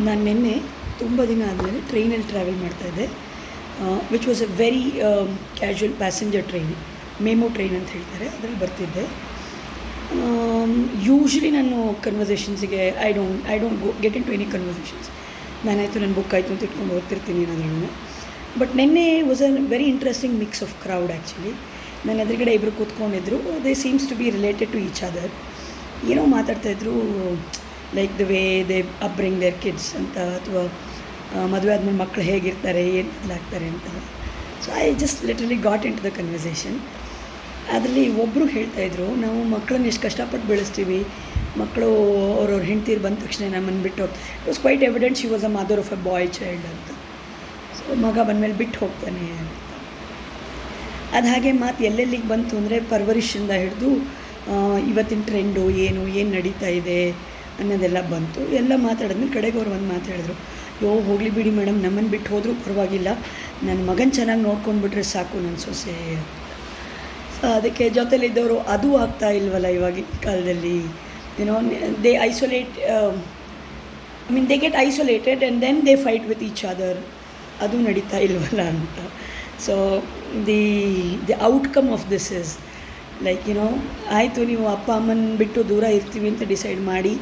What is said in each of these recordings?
ನಾನು ನಿನ್ನೆ ತುಂಬ ದಿನ ಆದಮೇಲೆ ಟ್ರೈನಲ್ಲಿ ಟ್ರಾವೆಲ್ ಮಾಡ್ತಾಯಿದ್ದೆ, which was a very casual passenger train, memo train ಅಂತ ಹೇಳ್ತಾರೆ, ಅದರಲ್ಲಿ ಬರ್ತಿದ್ದೆ. ಯೂಶ್ವಲಿ ನಾನು ಕನ್ವರ್ಸೇಷನ್ಸಿಗೆ I don't get in to any conversations. ನಾನಾಯಿತು ನನ್ನ ಬುಕ್ ಆಯಿತು ಅಂತ ಇಟ್ಕೊಂಡು ಓದ್ತಿರ್ತೀನಿ ಏನಾದ್ರೂ. ಬಟ್ ನಿನ್ನೆ was a very interesting mix of crowd actually. ನನ್ನ ಎದುರುಗಡೆ ಇಬ್ಬರು ಕೂತ್ಕೊಂಡಿದ್ರು, they seems to be related to each other. ಏನೋ ಮಾತಾಡ್ತಾಯಿದ್ರು, like the way they upbring their kids ಅಂತ, ಅಥವಾ ಮದುವೆ ಆದಮೇಲೆ ಮಕ್ಕಳು ಹೇಗಿರ್ತಾರೆ, ಏನು ಬದಲಾಗ್ತಾರೆ ಅಂತ. So I just literally got into the conversation. ಅದರಲ್ಲಿ ಒಬ್ಬರು ಹೇಳ್ತಾಯಿದ್ರು, ನಾವು ಮಕ್ಕಳನ್ನ ಎಷ್ಟು ಕಷ್ಟಪಟ್ಟು ಬೆಳೆಸ್ತೀವಿ, ಮಕ್ಕಳು ಅವ್ರವ್ರ ಹೆಂಡ್ತೀರು ಬಂದ ತಕ್ಷಣ ನಮ್ಮನ್ನು ಬಿಟ್ಟು ಹೋಗ್ತಾರೆ. It was quite evident she was a mother of a boy child ಅಂತ. ಸೊ ಮಗ ಬಂದಮೇಲೆ ಬಿಟ್ಟು ಹೋಗ್ತಾನೆ ಅಂತ. ಅದು ಹಾಗೆ ಮಾತು ಎಲ್ಲೆಲ್ಲಿಗೆ ಬಂತು ಅಂದರೆ ಪರ್ವರಿಷಿಂದ ಹಿಡಿದು ಇವತ್ತಿನ ಟ್ರೆಂಡು ಏನು ನಡೀತಾ ಇದೆ ಅನ್ನೋದೆಲ್ಲ ಬಂತು. ಎಲ್ಲ ಮಾತಾಡಿದ್ಮೇಲೆ ಕಡೆಗೆ ಅವ್ರು ಒಂದು ಮಾತು ಹೇಳಿದ್ರು, ಹೋಗಲಿ ಬಿಡಿ ಮೇಡಮ್, ನಮ್ಮನ್ನು ಬಿಟ್ಟು ಹೋದರೂ ಪರವಾಗಿಲ್ಲ, ನನ್ನ ಮಗನ ಚೆನ್ನಾಗಿ ನೋಡ್ಕೊಂಡ್ಬಿಟ್ರೆ ಸಾಕು ನನ್ನ ಸೊಸೆ. ಸೊ ಅದಕ್ಕೆ ಜೊತೆಲಿದ್ದವರು ಅದು ಆಗ್ತಾ ಇಲ್ವಲ್ಲ ಇವಾಗಿನ ಕಾಲದಲ್ಲಿ, ಏನೋ they isolate, I mean they get isolated and then they fight with each other, ಅದು ನಡೀತಾ ಇಲ್ವಲ್ಲ ಅಂತ. So the outcome of this is like ಆಯಿತು, ನೀವು ಅಪ್ಪ ಅಮ್ಮನ ಬಿಟ್ಟು ದೂರ ಇರ್ತೀವಿ ಅಂತ ಡಿಸೈಡ್ ಮಾಡಿ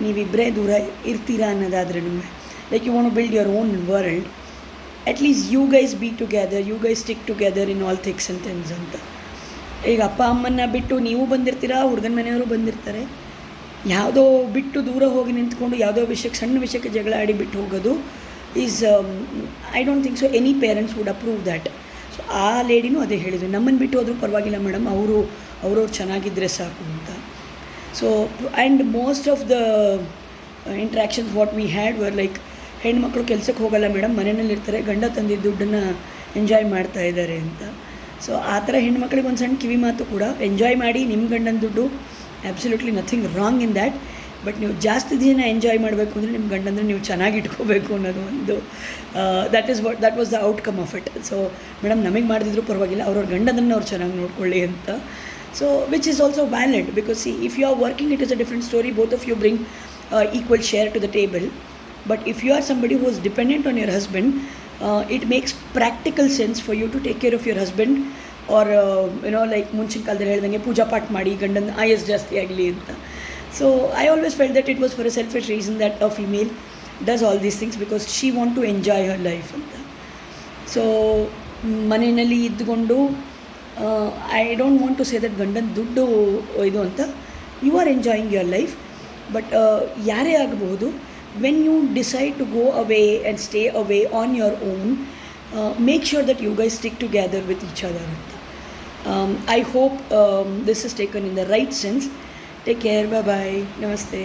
ನೀವಿಬ್ಬರೇ ದೂರ ಇರ್ತೀರಾ ಅನ್ನೋದಾದ್ರೂ, like you want to build your own world, at least you guys be together, you guys stick together in all thicks and things ಅಂತ. ಈಗ ಅಪ್ಪ ಅಮ್ಮನ್ನ ಬಿಟ್ಟು ನೀವು ಬಂದಿರ್ತೀರಾ, ಹುಡುಗನ ಮನೆಯವರು ಬಂದಿರ್ತಾರೆ. ಯಾವುದೋ ಬಿಟ್ಟು ದೂರ ಹೋಗಿ ನಿಂತ್ಕೊಂಡು ಯಾವುದೋ ವಿಷಯಕ್ಕೆ, ಸಣ್ಣ ವಿಷಯಕ್ಕೆ ಜಗಳ ಆಡಿ ಬಿಟ್ಟು ಹೋಗೋದು is I don't think so any parents would approve that. So ಆ ಲೇಡಿನೂ ಅದೇ ಹೇಳಿದ್ರು, ನಮ್ಮನ್ನು ಬಿಟ್ಟು ಹೋದರೂ ಪರವಾಗಿಲ್ಲ ಮೇಡಮ್, ಅವ್ರವ್ರು ಚೆನ್ನಾಗಿದ್ದರೆ ಸಾಕು ಅಂತ. So and most of the interactions what we had were like, ಹೆಣ್ಮಕ್ಳು ಕೆಲಸಕ್ಕೆ ಹೋಗಲ್ಲ ಮೇಡಮ್, ಮನೆಯಲ್ಲಿರ್ತಾರೆ, ಗಂಡ ತಂದಿದ್ದ ದುಡ್ಡನ್ನು ಎಂಜಾಯ್ ಮಾಡ್ತಾ ಇದ್ದಾರೆ ಅಂತ. ಸೊ ಆ ಥರ ಹೆಣ್ಮಕ್ಳಿಗೆ ಒಂದು ಸಣ್ಣ ಕಿವಿ ಮಾತು ಕೂಡ, ಎಂಜಾಯ್ ಮಾಡಿ ನಿಮ್ಮ ಗಂಡನ ದುಡ್ಡು, absolutely nothing wrong in that. But ನೀವು ಜಾಸ್ತಿ ದಿನ ಎಂಜಾಯ್ ಮಾಡಬೇಕು ಅಂದರೆ ನಿಮ್ಮ ಗಂಡಂದ್ರೆ ನೀವು ಚೆನ್ನಾಗಿ ಇಟ್ಕೋಬೇಕು ಅನ್ನೋದು ಒಂದು, that was the outcome of it. So madam ನಮಗೆ ಮಾಡಿದ್ರು ಪರವಾಗಿಲ್ಲ, ಅವ್ರವ್ರ ಗಂಡನನ್ನು ಅವ್ರು ಚೆನ್ನಾಗಿ ನೋಡ್ಕೊಳ್ಳಿ ಅಂತ. So which is also valid, because see if you are working it is a different story, both of you bring equal share to the table. But if you are somebody who is dependent on your husband, it makes practical sense for you to take care of your husband, or like ಮುಂಚಿನ ಕಾಲದಲ್ಲಿ ಹೇಳ್ದಂಗೆ ಪೂಜಾ ಪಾಠ ಮಾಡಿ ಗಂಡನ ಆಯಸ್ ಜಾಸ್ತಿ ಆಗಲಿ ಅಂತ. So I always felt that it was for a selfish reason that a female does all these things because she want to enjoy her life ಅಂತ. ಸೊ ಮನೆಯಲ್ಲಿ ಇದ್ದುಕೊಂಡು I don't want to say that ಗಂಡನ ದುಡ್ಡು ಇದು ಅಂತ, you are enjoying your life. But ಯಾರೇ ಆಗಬಹುದು, when you decide to go away and stay away on your own, make sure that you guys stick together with each other ಅಂತ. I hope this is taken in the right sense. Take care, bye bye, ನಮಸ್ತೆ.